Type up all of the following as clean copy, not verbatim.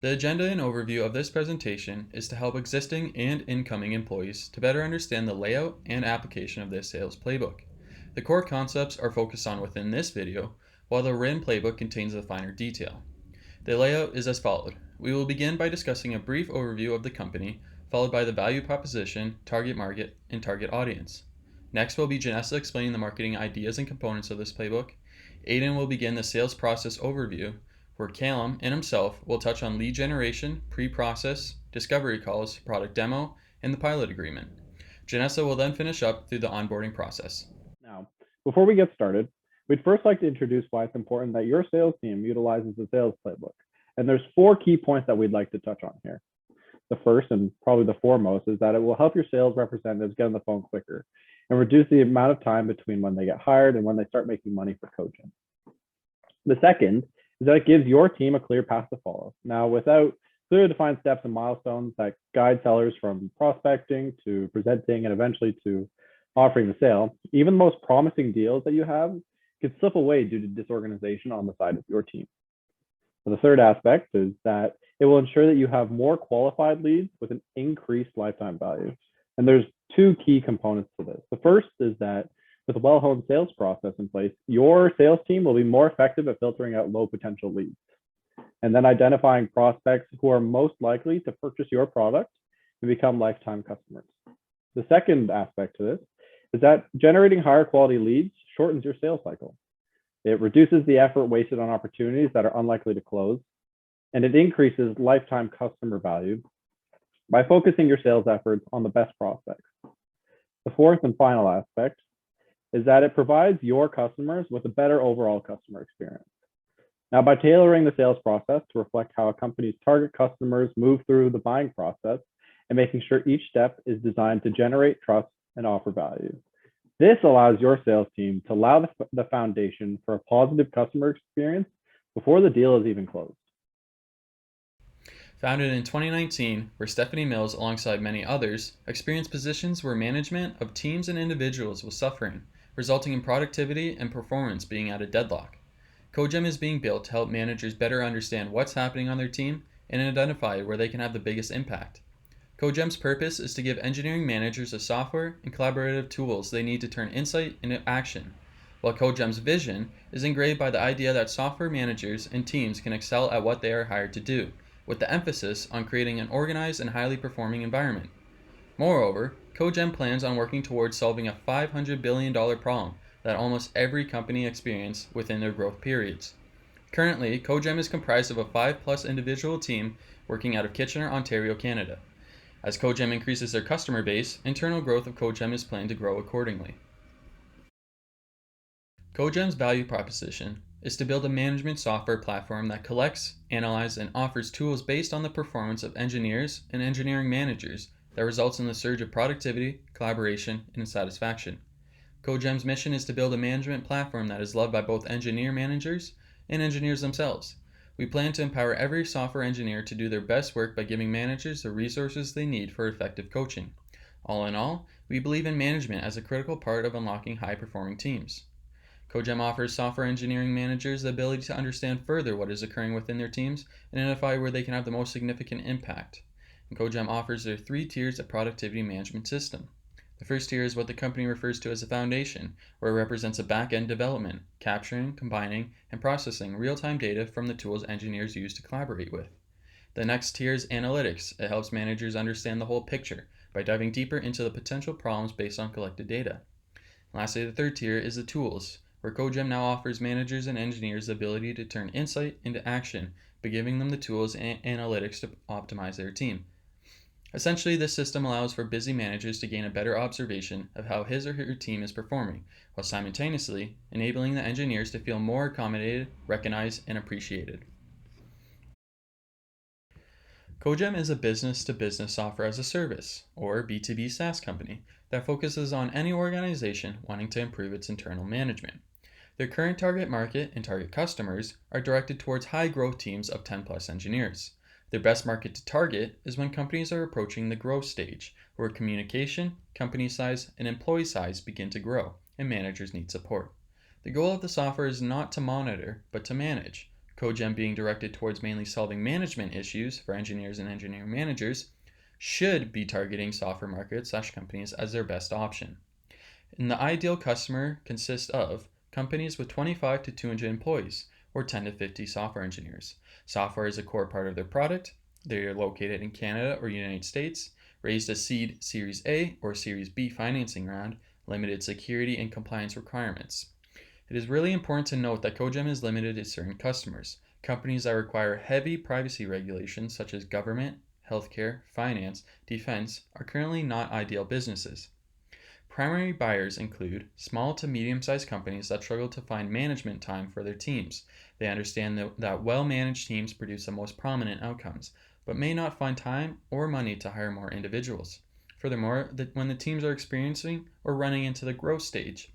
The agenda and overview of this presentation is to help existing and incoming employees to better understand the layout and application of this sales playbook. The core concepts are focused on within this video, while the written playbook contains the finer detail. The layout is as followed. We will begin by discussing a brief overview of the company, followed by the value proposition, target market, and target audience. Next will be Janessa explaining the marketing ideas and components of this playbook. Aiden will begin the sales process overview, where Callum and himself will touch on lead generation, pre-process, discovery calls, product demo, and the pilot agreement. Janessa will then finish up through the onboarding process. Now, before we get started, we'd first like to introduce why it's important that your sales team utilizes the sales playbook. And there's 4 key points that we'd like to touch on here. The first, and probably the foremost, is that it will help your sales representatives get on the phone quicker and reduce the amount of time between when they get hired and when they start making money for CodeGem. The second is that it gives your team a clear path to follow. Now, without clearly defined steps and milestones that guide sellers from prospecting to presenting and eventually to offering the sale, even the most promising deals that you have could slip away due to disorganization on the side of your team. The third aspect is that it will ensure that you have more qualified leads with an increased lifetime value. And there's 2 key components to this. The first is that with a well-honed sales process in place, your sales team will be more effective at filtering out low potential leads and then identifying prospects who are most likely to purchase your product and become lifetime customers. The second aspect to this is that generating higher quality leads shortens your sales cycle. It reduces the effort wasted on opportunities that are unlikely to close, and it increases lifetime customer value by focusing your sales efforts on the best prospects. The fourth and final aspect is that it provides your customers with a better overall customer experience. Now, by tailoring the sales process to reflect how a company's target customers move through the buying process and making sure each step is designed to generate trust and offer value, this allows your sales team to allow the foundation for a positive customer experience before the deal is even closed. Founded in 2019, where Stephanie Mills, alongside many others, experienced positions where management of teams and individuals was suffering, resulting in productivity and performance being at a deadlock. CodeGem is being built to help managers better understand what's happening on their team and identify where they can have the biggest impact. CodeGem's purpose is to give engineering managers the software and collaborative tools they need to turn insight into action, while CodeGem's vision is engraved by the idea that software managers and teams can excel at what they are hired to do, with the emphasis on creating an organized and highly performing environment. Moreover, CodeGem plans on working towards solving a $500 billion problem that almost every company experiences within their growth periods. Currently, CodeGem is comprised of a 5+ individual team working out of Kitchener, Ontario, Canada. As CodeGem increases their customer base, internal growth of CodeGem is planned to grow accordingly. CodeGem's value proposition is to build a management software platform that collects, analyzes, and offers tools based on the performance of engineers and engineering managers that results in the surge of productivity, collaboration, and satisfaction. CodeGem's mission is to build a management platform that is loved by both engineer managers and engineers themselves. We plan to empower every software engineer to do their best work by giving managers the resources they need for effective coaching. All in all, we believe in management as a critical part of unlocking high-performing teams. CodeGem offers software engineering managers the ability to understand further what is occurring within their teams and identify where they can have the most significant impact. And CodeGem offers their 3 tiers of productivity management system. The first tier is what the company refers to as a foundation, where it represents a back-end development, capturing, combining, and processing real-time data from the tools engineers use to collaborate with. The next tier is analytics. It helps managers understand the whole picture by diving deeper into the potential problems based on collected data. Lastly, the third tier is the tools, where CodeGem now offers managers and engineers the ability to turn insight into action by giving them the tools and analytics to optimize their team. Essentially, this system allows for busy managers to gain a better observation of how his or her team is performing, while simultaneously enabling the engineers to feel more accommodated, recognized, and appreciated. CodeGem is a business-to-business software as a service, or B2B SaaS company, that focuses on any organization wanting to improve its internal management. Their current target market and target customers are directed towards high-growth teams of 10+ engineers. Their best market to target is when companies are approaching the growth stage, where communication, company size, and employee size begin to grow, and managers need support. The goal of the software is not to monitor, but to manage. CodeGem being directed towards mainly solving management issues for engineers and engineering managers, should be targeting software markets/companies as their best option. And the ideal customer consists of companies with 25 to 200 employees, or 10 to 50 software engineers. Software is a core part of their product. They are located in Canada or United States, raised a seed Series A or Series B financing round, limited security and compliance requirements. It is really important to note that CodeGem is limited to certain customers. Companies that require heavy privacy regulations such as government, healthcare, finance, defense are currently not ideal businesses. Primary buyers include small to medium-sized companies that struggle to find management time for their teams. They understand that well-managed teams produce the most prominent outcomes, but may not find time or money to hire more individuals. Furthermore, when the teams are experiencing or running into the growth stage.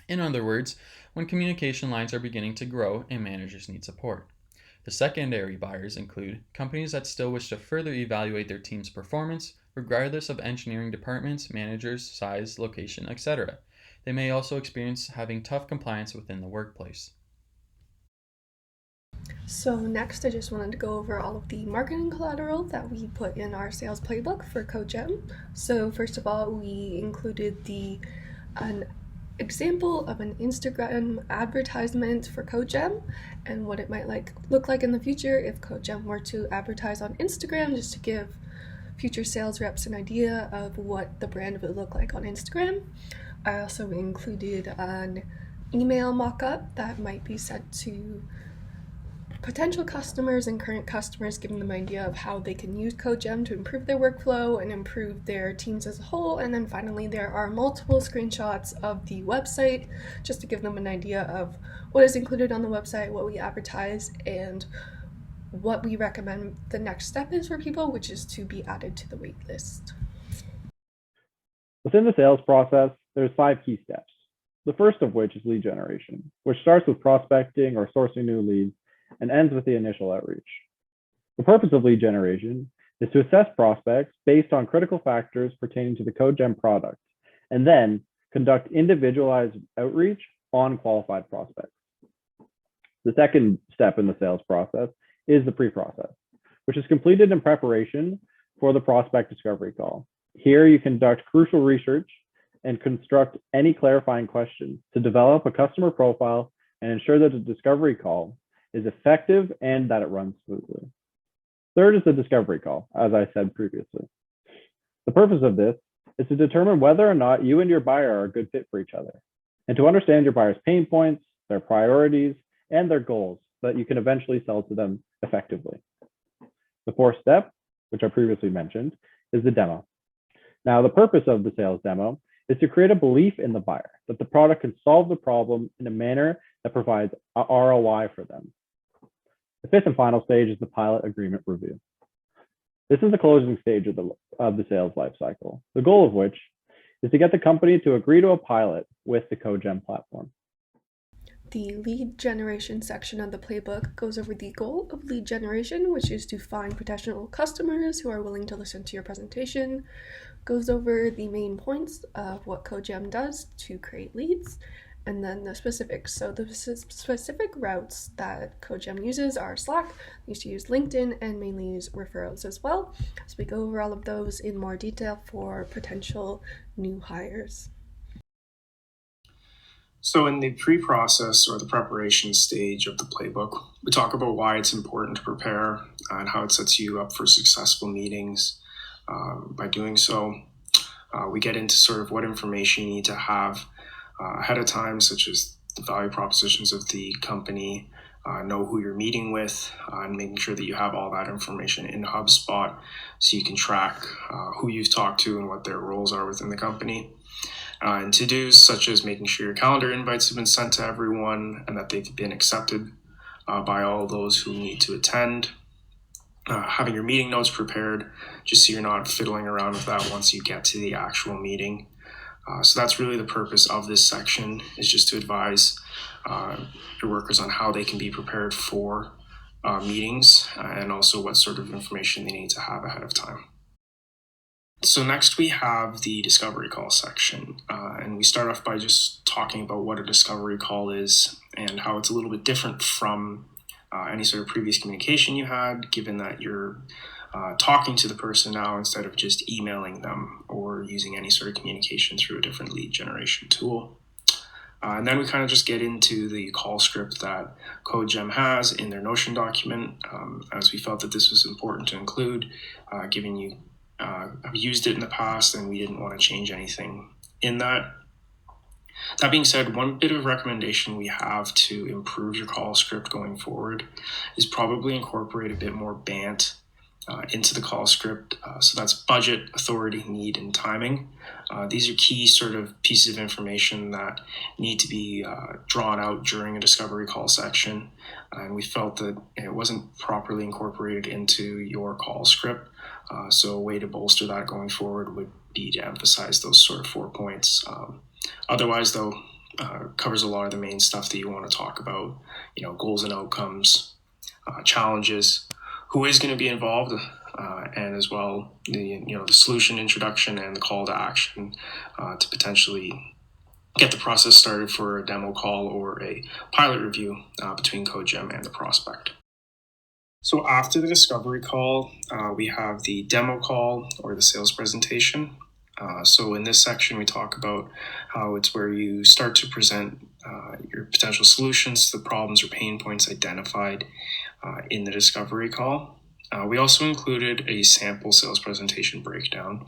In other words, when communication lines are beginning to grow and managers need support. The secondary buyers include companies that still wish to further evaluate their team's performance, regardless of engineering departments, managers, size, location, etc. They may also experience having tough compliance within the workplace. So next, I just wanted to go over all of the marketing collateral that we put in our sales playbook for CodeGem. So first of all, we included an example of an Instagram advertisement for CodeGem and what it might look like in the future if CodeGem were to advertise on Instagram, just to give future sales reps an idea of what the brand would look like on Instagram. I also included an email mock-up that might be sent to potential customers and current customers, giving them an idea of how they can use CodeGem to improve their workflow and improve their teams as a whole. And then finally, there are multiple screenshots of the website just to give them an idea of what is included on the website, what we advertise, and what we recommend the next step is for people, which is to be added to the wait list. Within the sales process, there's 5 key steps. The first of which is lead generation, which starts with prospecting or sourcing new leads and ends with the initial outreach. The purpose of lead generation is to assess prospects based on critical factors pertaining to the CodeGem product, and then conduct individualized outreach on qualified prospects. The second step in the sales process is the pre-process, which is completed in preparation for the prospect discovery call. Here you conduct crucial research and construct any clarifying questions to develop a customer profile and ensure that the discovery call is effective and that it runs smoothly. Third is the discovery call, as I said previously. The purpose of this is to determine whether or not you and your buyer are a good fit for each other, and to understand your buyer's pain points, their priorities, and their goals so that you can eventually sell to them effectively. The fourth step, which I previously mentioned, is the demo. Now, the purpose of the sales demo is to create a belief in the buyer that the product can solve the problem in a manner that provides a ROI for them. The fifth and final stage is the pilot agreement review. This is the closing stage of the sales lifecycle, the goal of which is to get the company to agree to a pilot with the CodeGem platform. The lead generation section of the playbook goes over the goal of lead generation, which is to find potential customers who are willing to listen to your presentation, goes over the main points of what CodeGem does to create leads, and then the specifics. So the specific routes that CodeGem uses are Slack, we used to use LinkedIn, and mainly use referrals as well. So we go over all of those in more detail for potential new hires. So in the pre-process or the preparation stage of the playbook, we talk about why it's important to prepare and how it sets you up for successful meetings. By doing so, we get into sort of what information you need to have ahead of time, such as the value propositions of the company, know who you're meeting with, and making sure that you have all that information in HubSpot so you can track who you've talked to and what their roles are within the company. And to-dos such as making sure your calendar invites have been sent to everyone and that they've been accepted by all those who need to attend. Having your meeting notes prepared just so you're not fiddling around with that once you get to the actual meeting. So that's really the purpose of this section, is just to advise your workers on how they can be prepared for meetings and also what sort of information they need to have ahead of time. So next we have the discovery call section, and we start off by just talking about what a discovery call is and how it's a little bit different from any sort of previous communication you had, given that you're talking to the person now instead of just emailing them or using any sort of communication through a different lead generation tool. And then we kind of just get into the call script that CodeGem has in their Notion document, as we felt that this was important to include, given you have used it in the past and we didn't want to change anything in that. That being said, one bit of recommendation we have to improve your call script going forward is probably incorporate a bit more BANT into the call script. So that's budget, authority, need, and timing. These are key sort of pieces of information that need to be drawn out during a discovery call section. And we felt that it wasn't properly incorporated into your call script. So a way to bolster that going forward would be to emphasize those sort of 4 points. Otherwise, though, covers a lot of the main stuff that you want to talk about, goals and outcomes, challenges, who is going to be involved, and as well the solution introduction and the call to action to potentially get the process started for a demo call or a pilot review between CodeGem and the prospect. So after the discovery call, we have the demo call or the sales presentation. So in this section, we talk about how it's where you start to present your potential solutions to the problems or pain points identified in the discovery call. We also included a sample sales presentation breakdown.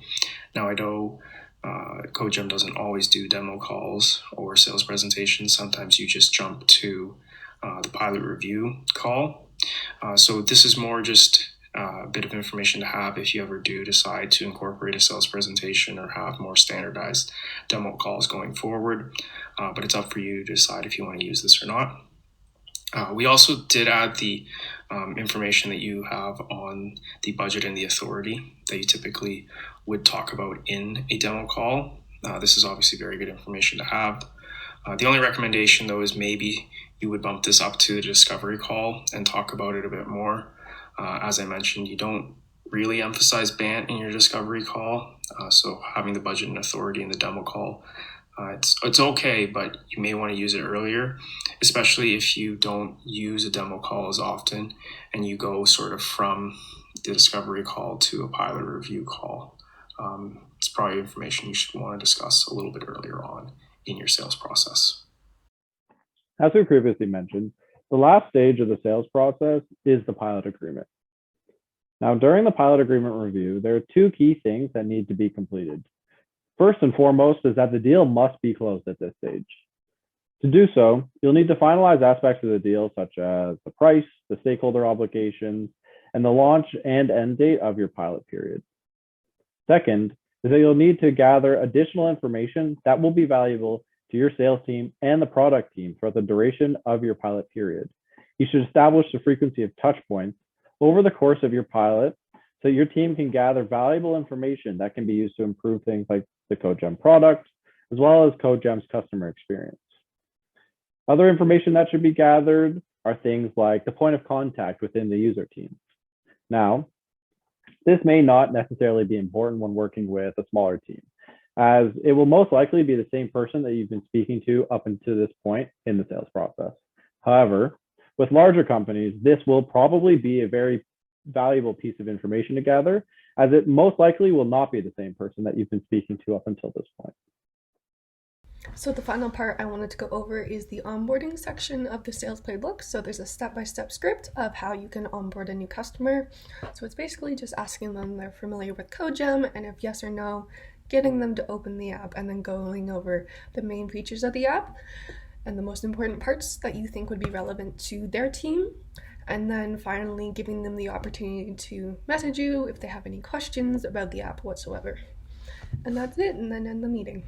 Now I know CodeGem doesn't always do demo calls or sales presentations. Sometimes you just jump to the pilot review call. So this is more just a bit of information to have if you ever do decide to incorporate a sales presentation or have more standardized demo calls going forward. But it's up for you to decide if you want to use this or not. We also did add the information that you have on the budget and the authority that you typically would talk about in a demo call. This is obviously very good information to have. The only recommendation, though, is maybe you would bump this up to the discovery call and talk about it a bit more. As I mentioned, you don't really emphasize BANT in your discovery call. So having the budget and authority in the demo call, it's okay, but you may want to use it earlier, especially if you don't use a demo call as often and you go sort of from the discovery call to a pilot review call. It's probably information you should want to discuss a little bit earlier on in your sales process. As we previously mentioned, the last stage of the sales process is the pilot agreement. Now, during the pilot agreement review, there are two key things that need to be completed. First and foremost is that the deal must be closed at this stage. To do so, you'll need to finalize aspects of the deal, such as the price, the stakeholder obligations, and the launch and end date of your pilot period. Second is that you'll need to gather additional information that will be valuable to your sales team and the product team throughout the duration of your pilot period. You should establish the frequency of touch points over the course of your pilot so your team can gather valuable information that can be used to improve things like the CodeGem product, as well as CodeGem's customer experience. Other information that should be gathered are things like the point of contact within the user team. Now, this may not necessarily be important when working with a smaller team, as it will most likely be the same person that you've been speaking to up until this point in the sales process. However, with larger companies, this will probably be a very valuable piece of information to gather, as it most likely will not be the same person that you've been speaking to up until this point. So the final part I wanted to go over is the onboarding section of the sales playbook. So there's a step-by-step script of how you can onboard a new customer. So it's basically just asking them they're familiar with CodeGem, and if yes or no, getting them to open the app and then going over the main features of the app and the most important parts that you think would be relevant to their team. And then finally giving them the opportunity to message you if they have any questions about the app whatsoever. And that's it, and then end the meeting.